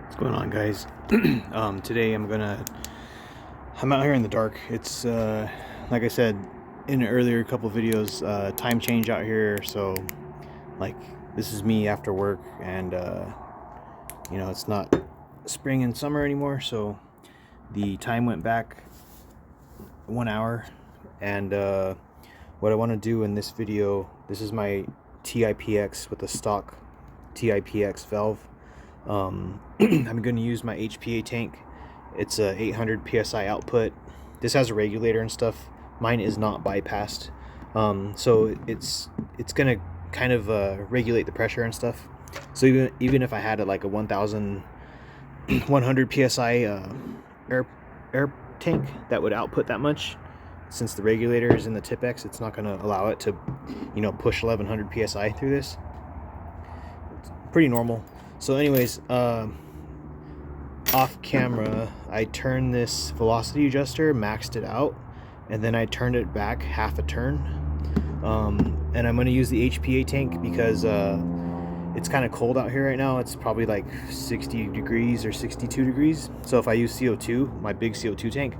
What's going on, guys? Today I'm out here in the dark. It's like I said in an earlier couple videos, time change out here, so like this is me after work, and you know, it's not spring and summer anymore, so the time went back 1 hour. And what I want to do in this video, this is my TIPX with the stock TIPX valve. I'm going to use my HPA tank. It's a 800 psi output. This has a regulator and stuff. Mine is not bypassed, so it's going to kind of regulate the pressure and stuff. So even if I had like a 1100 psi air tank that would output that much, since the regulator is in the Tipex, it's not going to allow it to, you know, push 1100 psi through this. It's pretty normal. So anyways, off camera, I turned this velocity adjuster, maxed it out, and then I turned it back half a turn. And I'm going to use the HPA tank because it's kind of cold out here right now. It's probably like 60 degrees or 62 degrees. So if I use CO2, my big CO2 tank,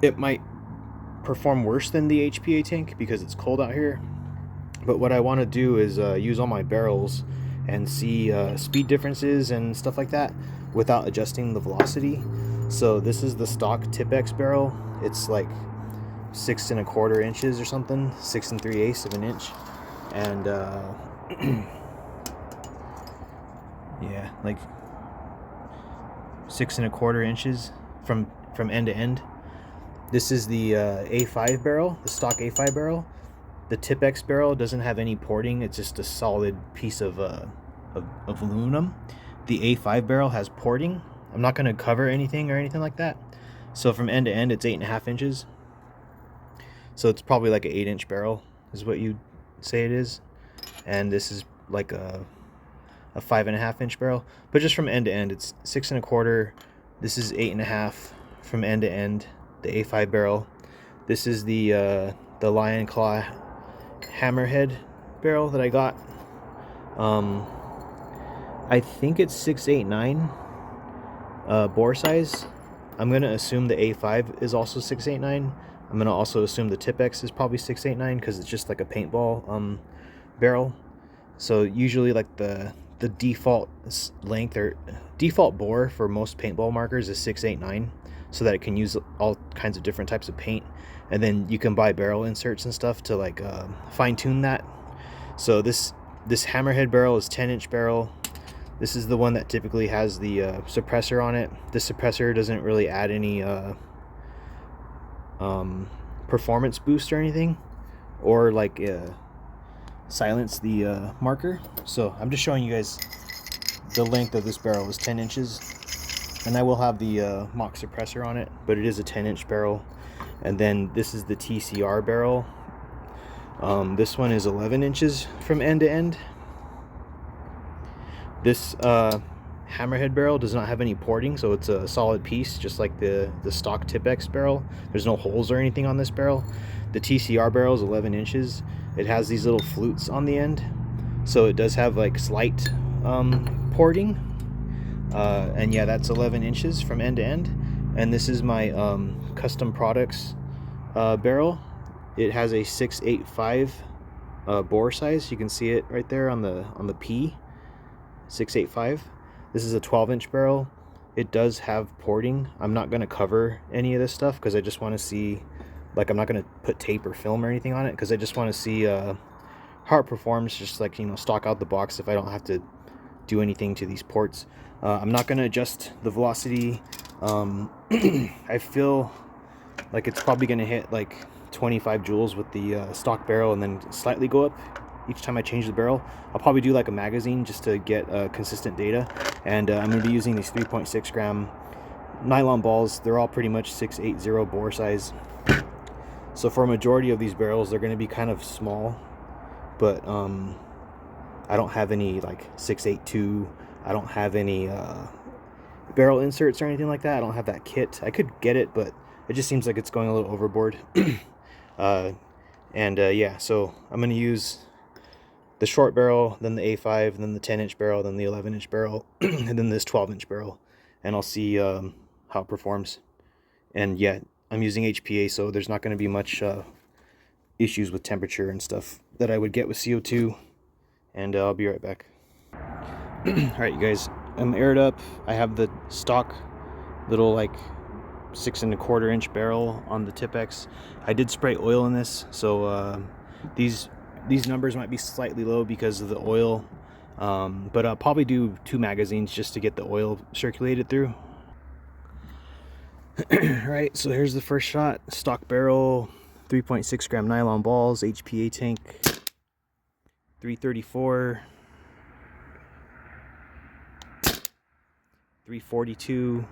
it might perform worse than the HPA tank because it's cold out here. But what I want to do is use all my barrels and see speed differences and stuff like that without adjusting the velocity. So this is the stock Tipex barrel. It's like 6 1/4 inches or something, 6 3/8 of an inch, and yeah, like 6 1/4 inches from end to end. This is the A5 barrel, the stock A5 barrel. The Tipex barrel doesn't have any porting. It's just a solid piece of aluminum. The A5 barrel has porting. I'm not going to cover anything or anything like that. So from end to end, it's 8.5 inches. So it's probably like an 8-inch barrel is what you'd say it is. And this is like a 5.5-inch barrel. But just from end to end, it's 6 1/4. This is 8.5 from end to end. The A5 barrel. This is the Lionclaw hammerhead barrel that I got. I think it's 689 bore size. I'm gonna assume the A5 is also 689. I'm gonna also assume the Tipex is probably 689 because it's just like a paintball barrel. So usually like the default length or default bore for most paintball markers is 689, so that it can use all kinds of different types of paint. And then you can buy barrel inserts and stuff to like fine-tune that. So this hammerhead barrel is 10-inch barrel. This is the one that typically has the suppressor on it. This suppressor doesn't really add any performance boost or anything, or like silence the marker. So I'm just showing you guys the length of this barrel is 10 inches. And I will have the mock suppressor on it, but it is a 10-inch barrel. And then this is the TCR barrel. This one is 11 inches from end to end. This hammerhead barrel does not have any porting, so it's a solid piece, just like the stock Tipex barrel. There's no holes or anything on this barrel. The TCR barrel is 11 inches. It has these little flutes on the end, so it does have like slight porting. And yeah, that's 11 inches from end to end. And this is my custom products barrel. It has a 685 bore size. You can see it right there on the P. 685. This is a 12-inch barrel. It does have porting. I'm not going to cover any of this stuff because I just want to see, like, I'm not going to put tape or film or anything on it because I just want to see how it performs, just like, you know, stock out the box if I don't have to do anything to these ports. I'm not going to adjust the velocity. I feel like it's probably going to hit like 25 joules with the stock barrel and then slightly go up each time I change the barrel. I'll probably do like a magazine just to get consistent data. And I'm going to be using these 3.6 gram nylon balls. They're all pretty much 680 bore size. So for a majority of these barrels, they're going to be kind of small. But I don't have any like 682. I don't have any barrel inserts or anything like that. I don't have that kit. I could get it, but it just seems like it's going a little overboard. Yeah, so I'm going to use the short barrel, then the A5, then the 10-inch barrel, then the 11-inch barrel, and then this 12-inch barrel, and I'll see how it performs. And yeah, I'm using HPA, so there's not going to be much issues with temperature and stuff that I would get with CO2. And I'll be right back. Alright, you guys, I'm aired up. I have the stock little like 6 1/4 inch barrel on the Tipex. I did spray oil in this, so these numbers might be slightly low because of the oil, but I'll probably do 2 magazines just to get the oil circulated through. Alright, so here's the first shot. Stock barrel, 3.6 gram nylon balls, HPA tank, 334, 342,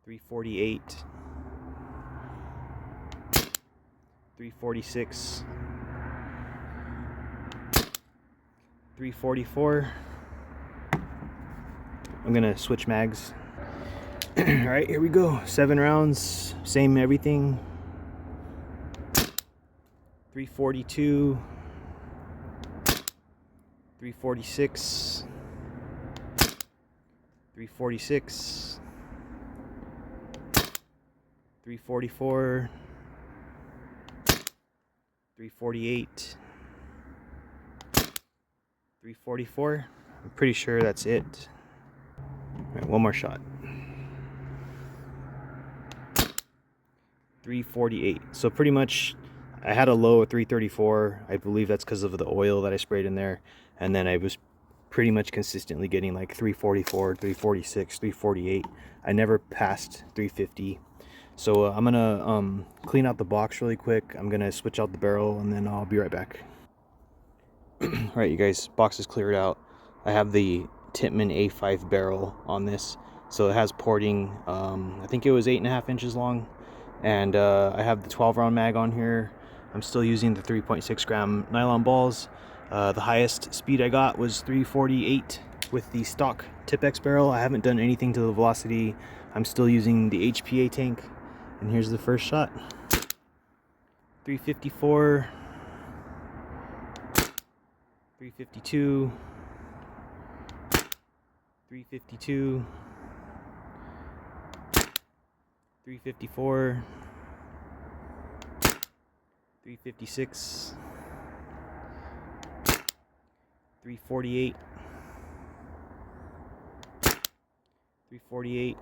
348, 346, 344. I'm gonna switch mags. Alright, here we go. 7 rounds, same everything. 342, 346, 346, 344, 348, 344. I'm pretty sure that's it. Alright, one more shot. 348. So pretty much I had a low of 334. I believe that's because of the oil that I sprayed in there, and then I was pretty much consistently getting like 344, 346, 348. I never passed 350. So I'm gonna clean out the box really quick. I'm gonna switch out the barrel and then I'll be right back. Alright, you guys, box is cleared out. I have the Tippmann A5 barrel on this, so it has porting. I think it was 8.5 inches long, and I have the 12 round mag on here. I'm still using the 3.6 gram nylon balls. The highest speed I got was 348 with the stock Tipex barrel. I haven't done anything to the velocity. I'm still using the HPA tank, and here's the first shot. 354, 352, 352, 354, 356, 348, 348,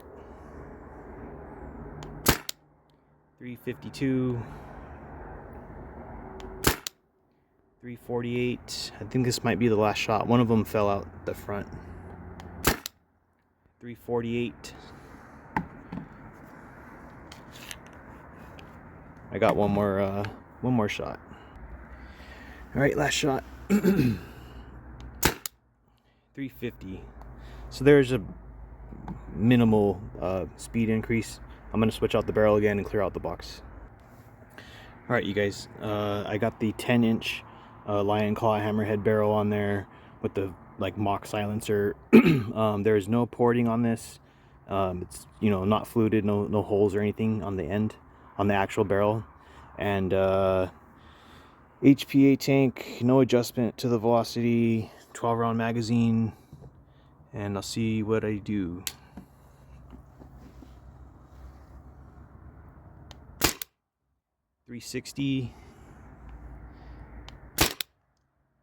352, 348. I think this might be the last shot. One of them fell out the front. 348. I got one more shot. All right, last shot. 350. So there's a minimal speed increase. I'm gonna switch out the barrel again and clear out the box. All right, you guys, I got the 10-inch Lionclaw hammerhead barrel on there with the like mock silencer. There's no porting on this. It's, you know, not fluted, no holes or anything on the end, on the actual barrel. And HPA tank, no adjustment to the velocity, 12 round magazine, and I'll see what I do. .360,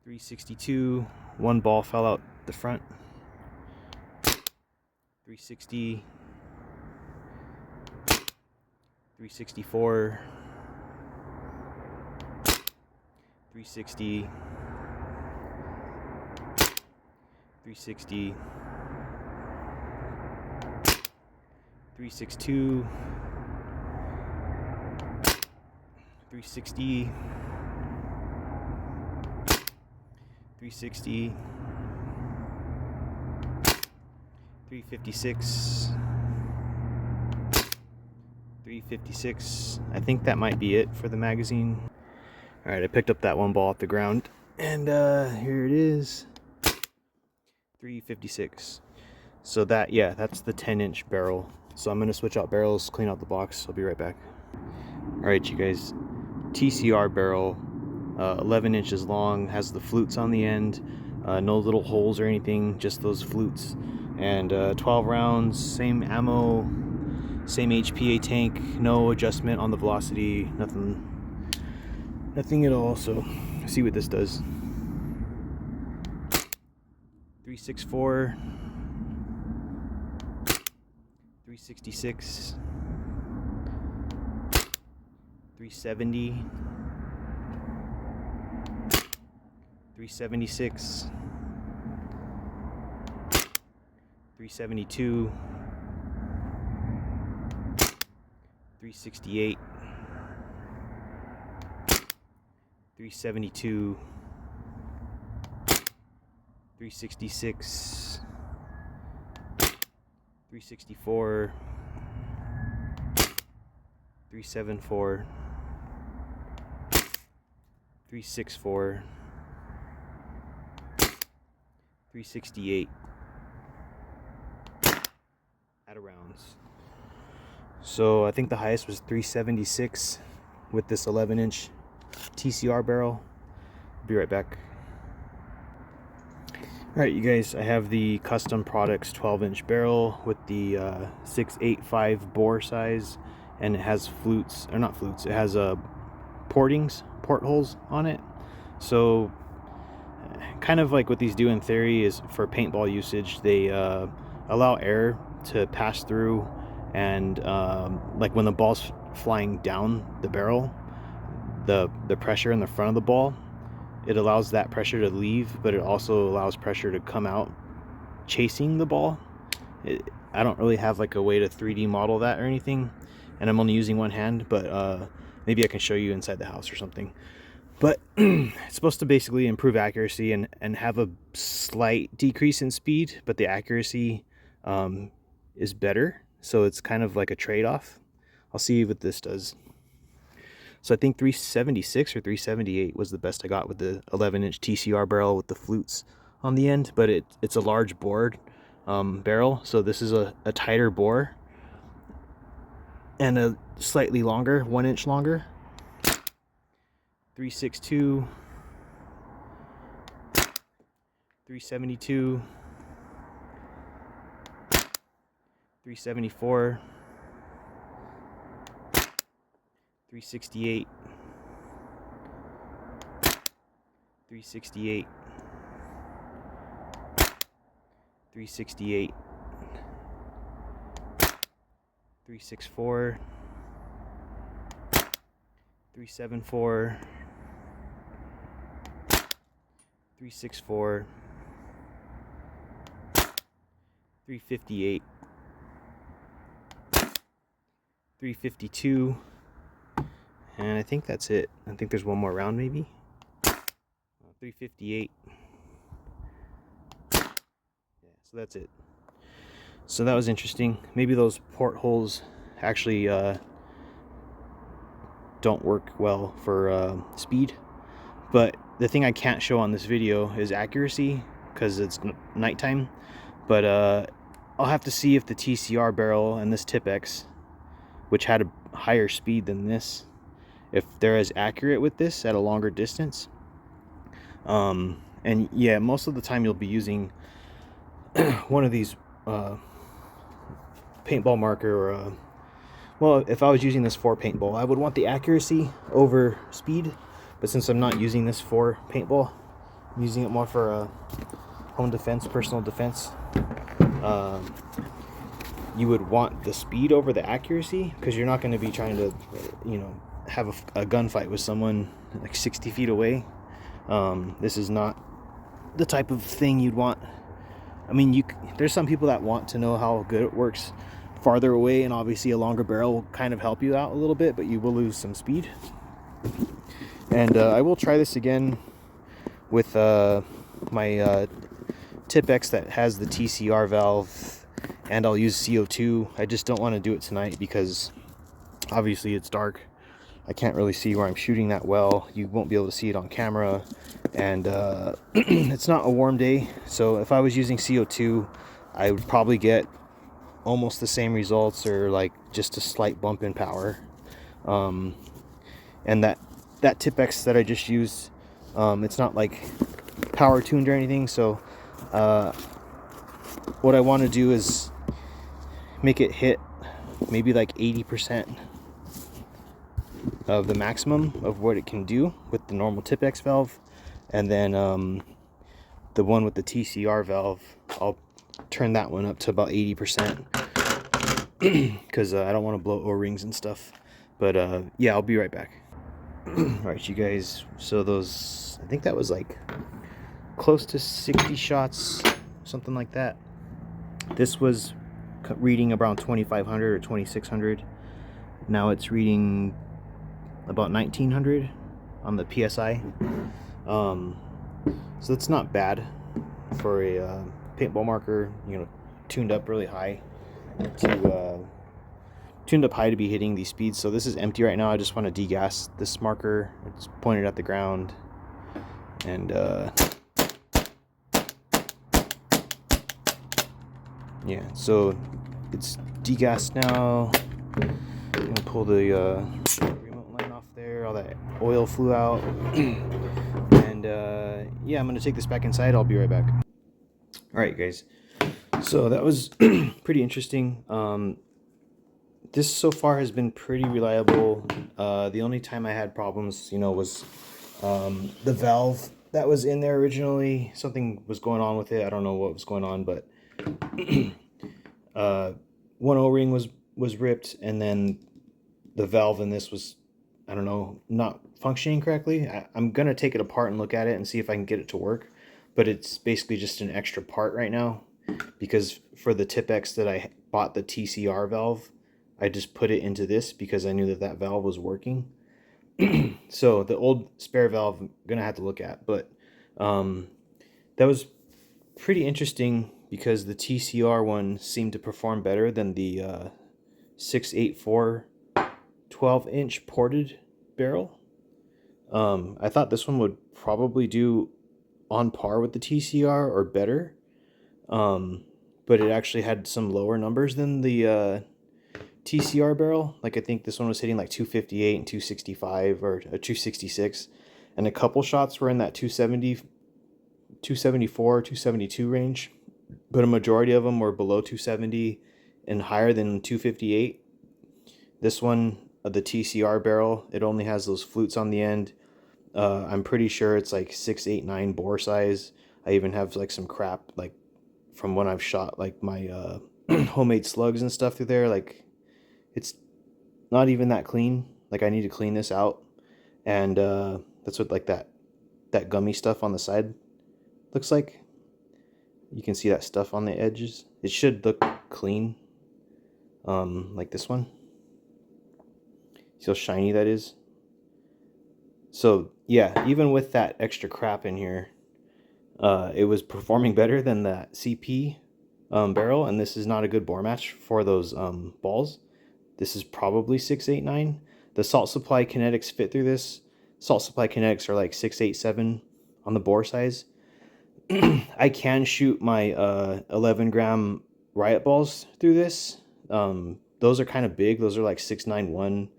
362. One ball fell out the front. 360, 364, 360, 360, 362, 360, 360, 356, 356. I think that might be it for the magazine. All right, I picked up that one ball off the ground, and here it is. 356. So that, yeah, that's the 10-inch barrel. So I'm gonna switch out barrels, clean out the box. I'll be right back. All right, you guys, TCR Barrel, 11 inches long, has the flutes on the end, no little holes or anything, just those flutes, and 12 rounds, same ammo, same HPA tank, no adjustment on the velocity, nothing at all. So see what this does. 364, 366, 370, 376, 372, 368, 372, 366, 364, 374, 364, 368 out of rounds. So I think the highest was 376 with this 11-inch TCR barrel. Be right back. Alright, you guys, I have the Custom Products 12-inch barrel with the 685 bore size, and it has flutes, or not flutes, it has portholes on it. So kind of like what these do in theory is for paintball usage, they allow air to pass through, and like when the ball's flying down the barrel, the pressure in the front of the ball, it allows that pressure to leave, but it also allows pressure to come out chasing the ball. I don't really have like a way to 3D model that or anything, and I'm only using one hand, but maybe I can show you inside the house or something. But it's supposed to basically improve accuracy and have a slight decrease in speed, but the accuracy is better. So it's kind of like a trade-off. I'll see what this does. So I think 376 or 378 was the best I got with the 11-inch TCR barrel with the flutes on the end, but it's a large bored barrel, so this is a tighter bore and a slightly longer, 1 inch longer. 362, 372, 374, 368, 368, 368, 364, 374, 364, 358, 352, and I think that's it. I think there's one more round maybe. 358. Yeah, so that's it. So that was interesting. Maybe those portholes actually don't work well for speed, but the thing I can't show on this video is accuracy because it's nighttime. But I'll have to see if the TCR barrel and this Tipex, which had a higher speed than this, if they're as accurate with this at a longer distance. And yeah, most of the time you'll be using one of these paintball marker, or well, if I was using this for paintball, I would want the accuracy over speed. But since I'm not using this for paintball, I'm using it more for home defense, personal defense, you would want the speed over the accuracy, because you're not going to be trying to, you know, have a gunfight with someone like 60 feet away. This is not the type of thing you'd want. I mean, there's some people that want to know how good it works farther away, and obviously a longer barrel will kind of help you out a little bit, but you will lose some speed. And I will try this again with my Tipex that has the TCR valve, and I'll use CO2. I just don't want to do it tonight because obviously it's dark. I can't really see where I'm shooting that well. You won't be able to see it on camera, and it's not a warm day, so if I was using CO2, I would probably get almost the same results, or like just a slight bump in power. And that that Tipex that I just used, it's not like power tuned or anything, so what I want to do is make it hit maybe like 80% of the maximum of what it can do with the normal Tipex valve, and then the one with the TCR valve, I'll turn that one up to about 80% because I don't want to blow O-rings and stuff. But yeah, I'll be right back. All right, you guys, so those, I think that was like close to 60 shots, something like that. This was reading around 2500 or 2600. Now it's reading about 1900 on the PSI. So it's not bad for a paintball marker, you know, tuned up really high to be hitting these speeds. So this is empty right now. I just want to degas this marker. It's pointed at the ground, and yeah, so it's degassed now. I'm gonna pull the remote line off there. All that oil flew out, and yeah, I'm gonna take this back inside. I'll be right back. All right, guys. So that was pretty interesting. This so far has been pretty reliable. The only time I had problems, you know, was the valve that was in there originally. Something was going on with it. I don't know what was going on, but one O-ring was ripped, and then the valve in this was, I don't know, not functioning correctly. I'm gonna take it apart and look at it and see if I can get it to work, but it's basically just an extra part right now, because for the Tipex that I bought, the TCR valve, I just put it into this because I knew that that valve was working. So the old spare valve I'm gonna have to look at, but that was pretty interesting because the TCR one seemed to perform better than the 684 12-inch ported barrel. I thought this one would probably do on par with the TCR or better, but it actually had some lower numbers than the TCR barrel. Like, I think this one was hitting like 258 and 265 or 266, and a couple shots were in that 270, 274, 272 range, but a majority of them were below 270 and higher than 258. This one, the TCR barrel, it only has those flutes on the end. I'm pretty sure it's like 689 bore size. I even have like some crap like from when I've shot like my homemade slugs and stuff through there. Like, it's not even that clean. Like, I need to clean this out, and that's what like that gummy stuff on the side looks like. You can see that stuff on the edges. It should look clean, like this one. See how shiny that is? So yeah, even with that extra crap in here, it was performing better than that CP barrel, and this is not a good bore match for those balls. This is probably 689. The salt supply kinetics fit through this. Salt supply kinetics are like 687 on the bore size. I can shoot my 11 gram riot balls through this. Those are kind of big. Those are like 691,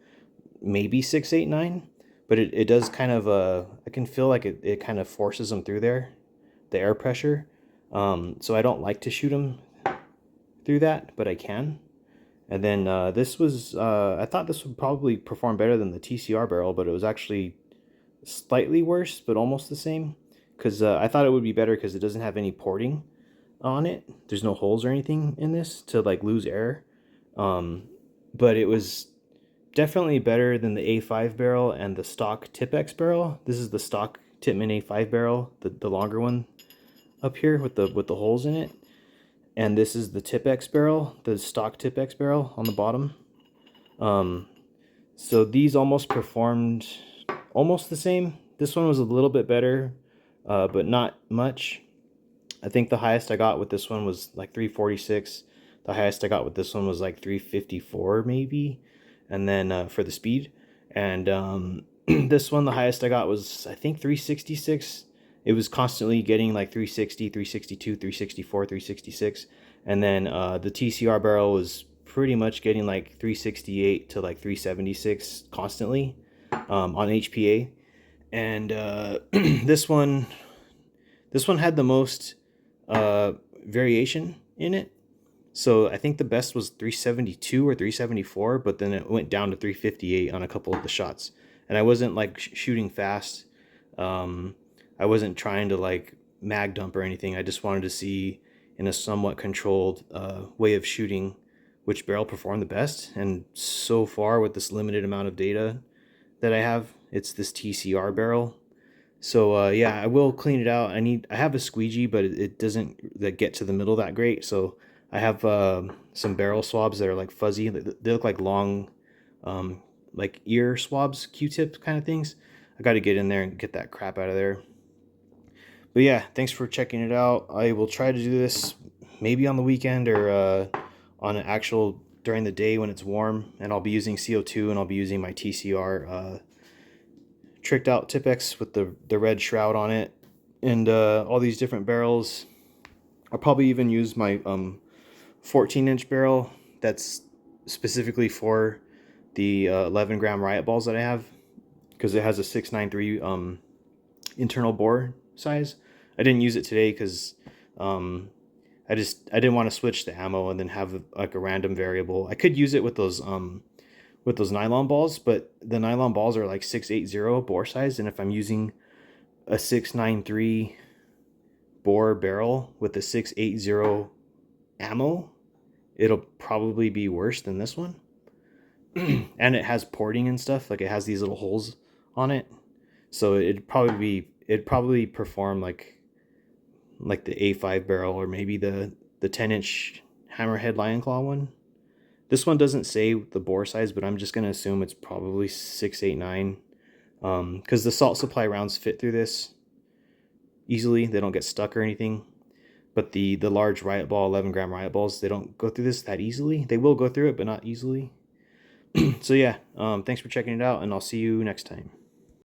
maybe 689. But it does kind of, I can feel like it kind of forces them through there, the air pressure. So I don't like to shoot them through that, but I can. And then this was, I thought this would probably perform better than the TCR barrel, but it was actually slightly worse, but almost the same. Because I thought it would be better because it doesn't have any porting on it. There's no holes or anything in this to like lose air. But it was definitely better than the A5 barrel and the stock Tipex barrel. This is the stock Tippmann A5 barrel, the longer one up here with the holes in it. And this is the Tipex barrel, the stock Tipex barrel on the bottom. So these almost performed almost the same. This one was a little bit better, but not much. I think the highest I got with this one was like 346. The highest I got with this one was like 354 maybe. And then for the speed. And this one, the highest I got was, I think, 366. It was constantly getting like 360, 362, 364, 366. And then the TCR barrel was pretty much getting like 368 to like 376 constantly. on HPA, and this one had the most variation in it. So I think the best was 372 or 374, but then it went down to 358 on a couple of the shots. And I wasn't like shooting fast. I wasn't trying to like mag dump or anything. I just wanted to see in a somewhat controlled way of shooting which barrel performed the best. And so far, with this limited amount of data that I have, it's this TCR barrel. So yeah, I will clean it out. I have a squeegee, but it doesn't get to the middle that great. So I have some barrel swabs that are like fuzzy. They look like long, like ear swabs, Q-tip kind of things. I got to get in there and get that crap out of there. But yeah, thanks for checking it out. I will try to do this maybe on the weekend or on an actual during the day when it's warm, and I'll be using CO2 and I'll be using my TCR tricked out Tipex with the red shroud on it, and all these different barrels. I'll probably even use my 14-inch barrel that's specifically for the 11 gram riot balls that I have, because it has a 693 internal bore size. I didn't use it today because I didn't want to switch the ammo and then have like a random variable. I could use it with those nylon balls, but the nylon balls are like 680 bore size, and if I'm using a 693 bore barrel with a 680 ammo, it'll probably be worse than this one. And it has porting and stuff, like it has these little holes on it, so it'd probably perform like the A5 barrel, or maybe the 10-inch hammerhead Lionclaw one. This one doesn't say the bore size, but I'm just going to assume it's probably 689, because the salt supply rounds fit through this easily. They don't get stuck or anything. But the large riot ball, 11 gram riot balls, they don't go through this that easily. They will go through it, but not easily. So yeah, thanks for checking it out, and I'll see you next time.